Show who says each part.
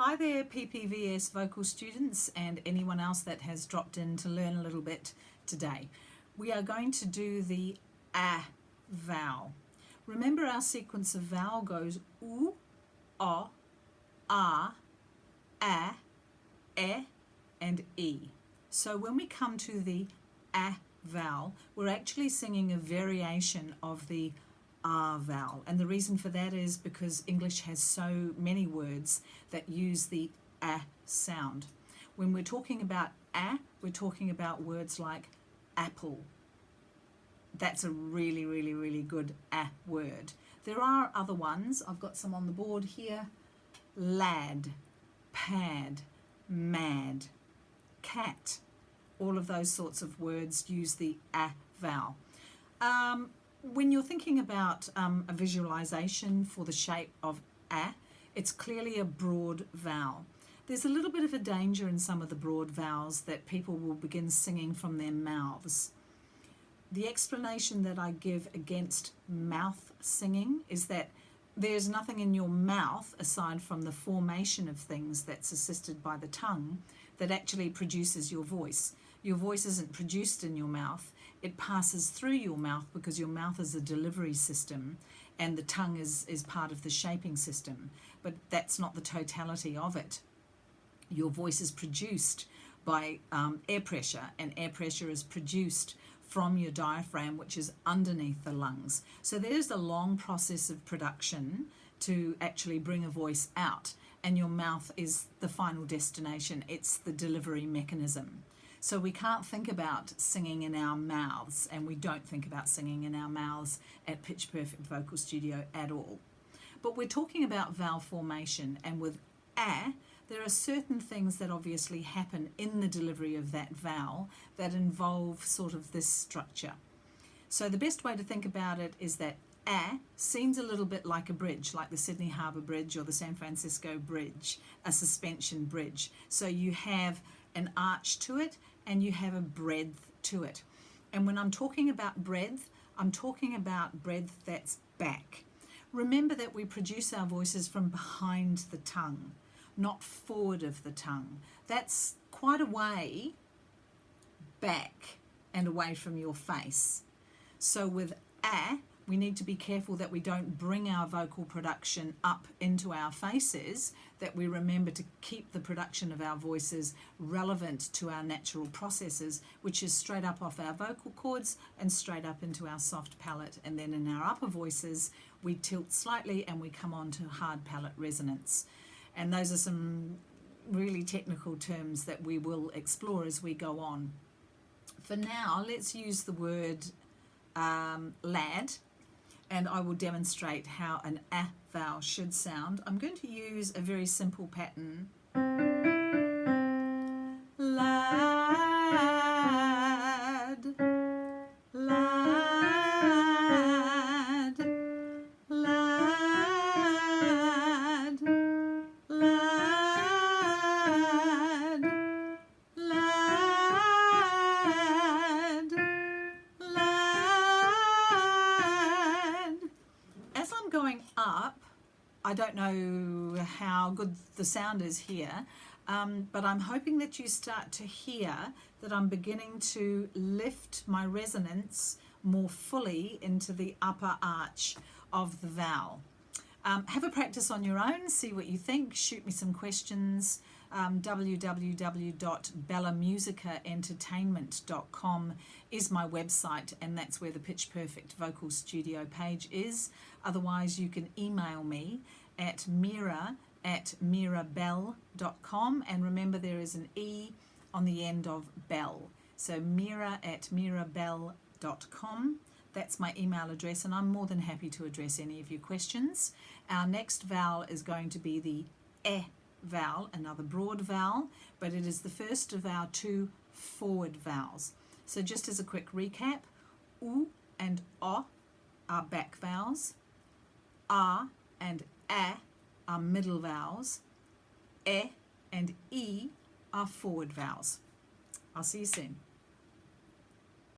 Speaker 1: Hi there, PPVS vocal students and anyone else that has dropped in to learn a little bit today. We are going to do the A vowel. Remember, our sequence of vowel goes U, O, A, E, and E. So when we come to the A vowel, we're actually singing a variation of the A vowel, and the reason for that is because English has so many words that use the A sound. When we're talking about A, we're talking about words like apple. That's a really good A word. There are other ones. I've got some on the board here. Lad, pad, mad, cat. All of those sorts of words use the A vowel. When you're thinking about a visualization for the shape of A, it's clearly a broad vowel. There's a little bit of a danger in some of the broad vowels that people will begin singing from their mouths. The explanation that I give against mouth singing is that there's nothing in your mouth aside from the formation of things that's assisted by the tongue that actually produces your voice. Your voice isn't produced in your mouth. It passes through your mouth because your mouth is a delivery system and the tongue is part of the shaping system. But that's not the totality of it. Your voice is produced by air pressure, and air pressure is produced from your diaphragm, which is underneath the lungs. So there's a long process of production to actually bring a voice out, and your mouth is the final destination. It's the delivery mechanism. So we can't think about singing in our mouths, and we don't think about singing in our mouths at Pitch Perfect Vocal Studio at all. But we're talking about vowel formation, and with A, there are certain things that obviously happen in the delivery of that vowel that involve sort of this structure. So the best way to think about it is that A seems a little bit like a bridge, like the Sydney Harbour Bridge or the San Francisco Bridge, a suspension bridge. So you have an arch to it and you have a breadth to it. And when I'm talking about breadth, I'm talking about breadth that's back. Remember that we produce our voices from behind the tongue, not forward of the tongue. That's quite a way back and away from your face. So with A, we need to be careful that we don't bring our vocal production up into our faces, that we remember to keep the production of our voices relevant to our natural processes, which is straight up off our vocal cords and straight up into our soft palate. And then in our upper voices, we tilt slightly and we come on to hard palate resonance. And those are some really technical terms that we will explore as we go on. For now, let's use the word lad, and I will demonstrate how an A vowel should sound. I'm going to use a very simple pattern. Lad, lad, lad, lad, lad, lad. As I'm going up, I don't know how good the sound is here, but I'm hoping that you start to hear that I'm beginning to lift my resonance more fully into the upper arch of the vowel. Have a practice on your own, see what you think, shoot me some questions. www.bellamusicaentertainment.com is my website, and that's where the Pitch Perfect Vocal Studio page is. Otherwise, you can email me at meera@meerabelle.com, and remember there is an E on the end of Belle. So meera@meerabelle.com. That's my email address, and I'm more than happy to address any of your questions. Our next vowel is going to be the E vowel, another broad vowel, but it is the first of our two forward vowels. So just as a quick recap, U and O are back vowels, A and A are middle vowels, E and E are forward vowels. I'll see you soon.